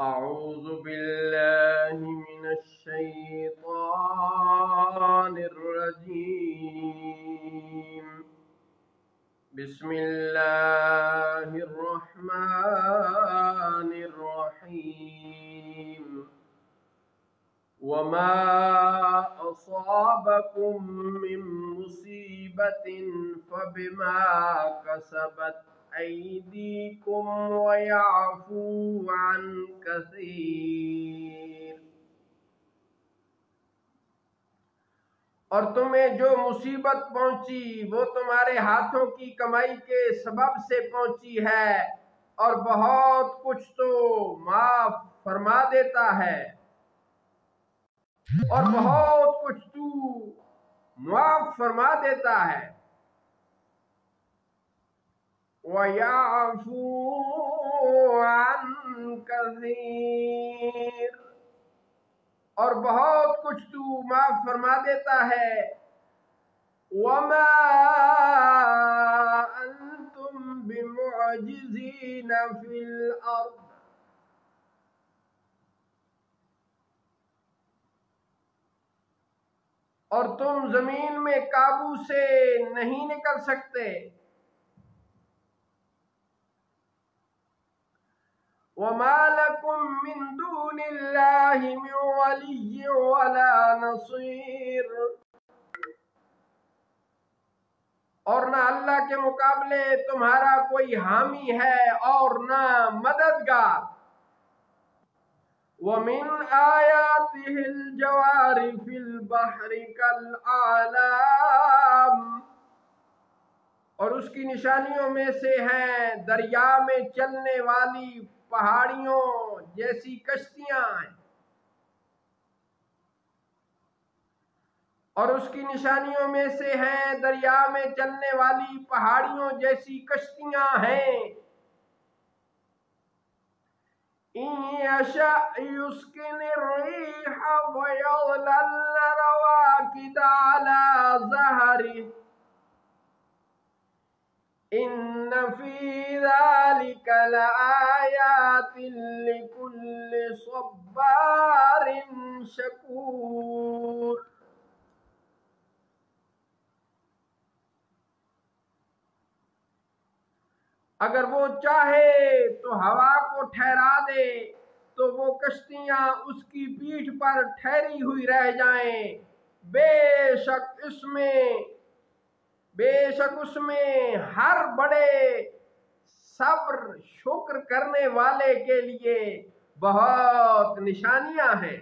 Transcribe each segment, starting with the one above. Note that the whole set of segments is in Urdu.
أعوذ بالله من الشيطان الرجيم. بسم الله الرحمن الرحيم. وما أصابكم من مصيبة فبما كسبت أيديكم ويعفو عن كثير. اور تمہیں جو مصیبت پہنچی وہ تمہارے ہاتھوں کی کمائی کے سبب سے پہنچی ہے، اور بہت کچھ تو معاف فرما دیتا ہے، اور بہت کچھ تو معاف فرما دیتا ہے. وَيَعْفُو عَنْ كَثِيرٍ، اور بہت کچھ تو معاف فرما دیتا ہے. وَمَا أَنْتُمْ بِمُعْجِزِينَ فِي الْأَرْضِ، اور تم زمین میں قابو سے نہیں نکل سکتے. وَمَا لَكُم مِّن دُونِ اللَّهِ مِن وَلِيٍّ وَلَا نَصِيرٍ، اور نہ اللہ کے مقابلے تمہارا کوئی حامی ہے اور نہ مددگار. وَمِنْ آيَاتِهِ الْجَوَارِ فِي الْبَحْرِ كَالْأَعْلَامِ، اور اس کی نشانیوں میں سے ہیں دریا میں چلنے والی پہاڑیوں جیسی کشتیاں ہیں. اور اس کی نشانیوں میں سے ہیں دریا میں چلنے والی پہاڑیوں جیسی کشتیاں ہیں. إِن يَشَأْ يُسْكِنِ الرِّيحَ وَيَظْلَلْنَ رَوَاكِدَ عَلَى ظَهْرِهِ إِنَّ فِي ذَلِكَ لَآيَاتٍ لِكُلِّ صَبَّارٍ شَكُورٍ. اگر وہ چاہے تو ہوا کو ٹھہرا دے تو وہ کشتیاں اس کی پیٹھ پر ٹھہری ہوئی رہ جائیں. بے شک اس میں ہر بڑے صبر شکر کرنے والے کے لیے بہت نشانیاں ہیں.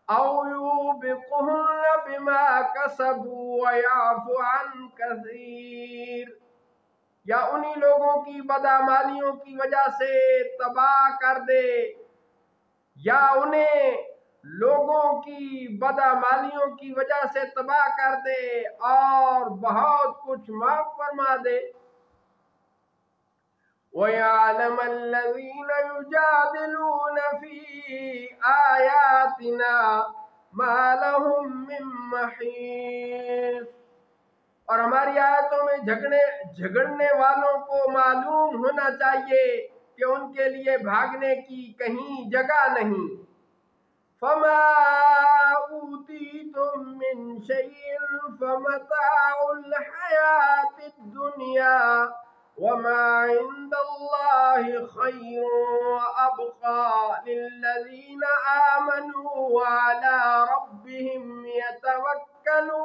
او یوبقہن بما کسبوا ویعفو عن کثیر، یا انہی لوگوں کی بدعمالیوں کی وجہ سے تباہ کر دے، یا انہیں لوگوں کی بدعمالیوں کی وجہ سے تباہ کر دے اور بہت کچھ معاف فرما دے. وَيَعْلَمَ الَّذِينَ يُجَادِلُونَ فِي آيَاتِنَا مَا لَهُم مِّن مَّحِيصٍ، اور ہماری آیتوں میں جھگڑنے والوں کو معلوم ہونا چاہیے کہ ان کے لیے بھاگنے کی کہیں جگہ نہیں. فَمَا أُوتِيتُم مِّن شَيْءٍ فَمَتَاعُ الْحَيَاةِ الدُّنْيَا وَمَا عِندَ اللَّهِ خَيْرٌ وَأَبْقَىٰ لِلَّذِينَ آمَنُوا وَعَلَىٰ رَبِّهِمْ يَتَوَكَّلُونَ.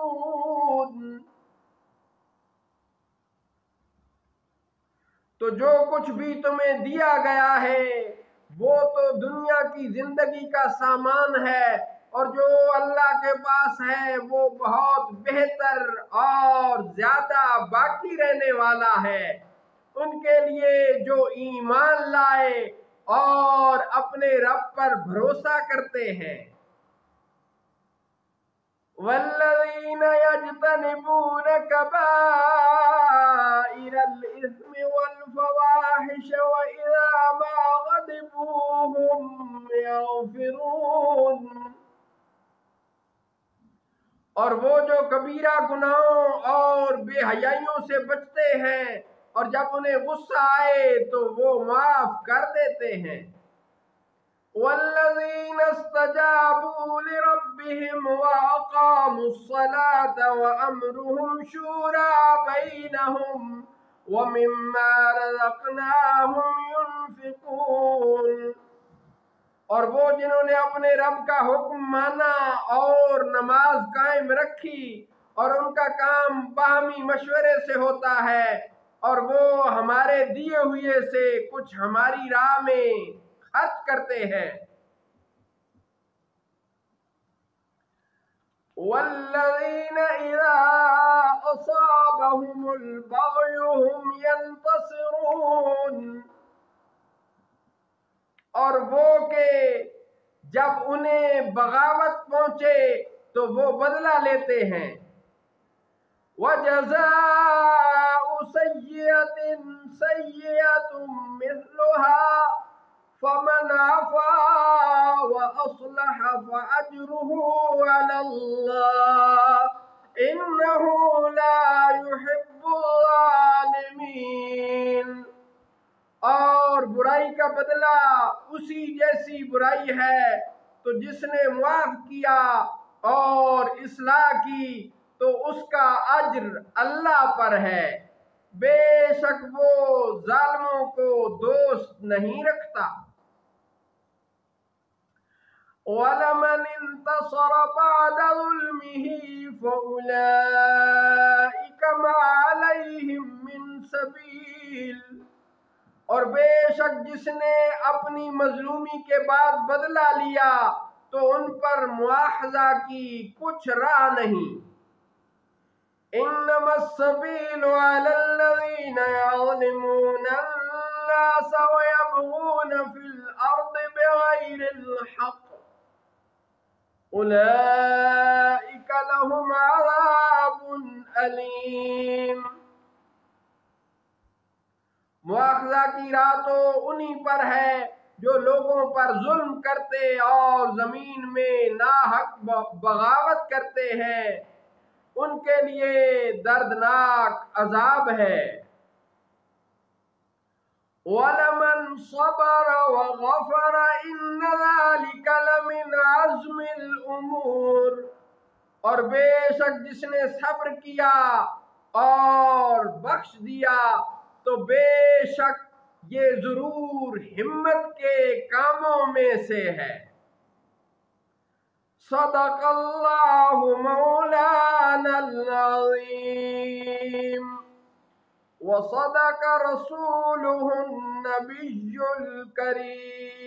تو جو کچھ بھی تمہیں دیا گیا ہے وہ تو دنیا کی زندگی کا سامان ہے، اور جو اللہ کے پاس ہے وہ بہت بہتر اور زیادہ باقی رہنے والا ہے ان کے لیے جو ایمان لائے اور اپنے رب پر بھروسہ کرتے ہیں. وَالَّذِينَ يَجْتَنِبُونَ كَبَائِرَ الْإِثْمِ وَالْفَوَاحِشَ وَإِذَا مَا غَضِبُوا هُمْ يَغْفِرُونَ، اور وہ جو کبیرہ گناہوں اور بے حیائیوں سے بچتے ہیں اور جب انہیں غصہ آئے تو وہ معاف کر دیتے ہیں. والذين استجابوا لربهم وأقاموا الصلاة وأمرهم شورى بينهم ومما رزقناهم ينفقون، اور وہ جنہوں نے اپنے رب کا حکم مانا اور نماز قائم رکھی اور ان کا کام باہمی مشورے سے ہوتا ہے، اور وہ ہمارے دیے ہوئے سے کچھ ہماری راہ میں خرچ کرتے ہیں۔ والذین اذا اصابهم البغی هم ينتصرون، اور وہ کہ جب انہیں بغاوت پہنچے تو وہ بدلہ لیتے ہیں۔ وَجَزَاءُ سَيِّئَةٍ سَيِّئَةٌ مِثْلُهَا فَمَنْ عَفَا وَأَصْلَحَ فَأَجْرُهُ عَلَى اللَّهِ إِنَّهُ لَا يُحِبُّ الظَّالِمِينَ، اور برائی کا بدلہ اسی جیسی برائی ہے، تو جس نے معاف کیا اور اصلاح کی تو اس کا اجر اللہ پر ہے، بے شک وہ ظالموں کو دوست نہیں رکھتا۔ وَلَمَنِ انتصر بعد ظلمه فَأُولَئِكَ مَا عَلَيْهِم مِّن سَبِيلٍ، اور بے شک جس نے اپنی مظلومی کے بعد بدلہ لیا تو ان پر مواخذہ کی کچھ راہ نہیں۔ انما السبیل علی الذین یظلمون الناس ویبغون فی الارض بغیر الحق اولئک لهم عذاب علیم، مواخذہ کی راہ تو انہی پر ہے جو لوگوں پر ظلم کرتے اور زمین میں ناحق بغاوت کرتے ہیں، ان کے لیے دردناک عذاب ہے۔ وَلَمَنْ صَبَرَ وَغَفَرَ إِنَّ ذَلِكَ لَمِنْ عَزْمِ الْأُمُورِ، اور بے شک جس نے صبر کیا اور بخش دیا تو بے شک یہ ضرور ہمت کے کاموں میں سے ہے۔ صدق اللہ مولانا العظیم وصدق رسوله النبی الکریم۔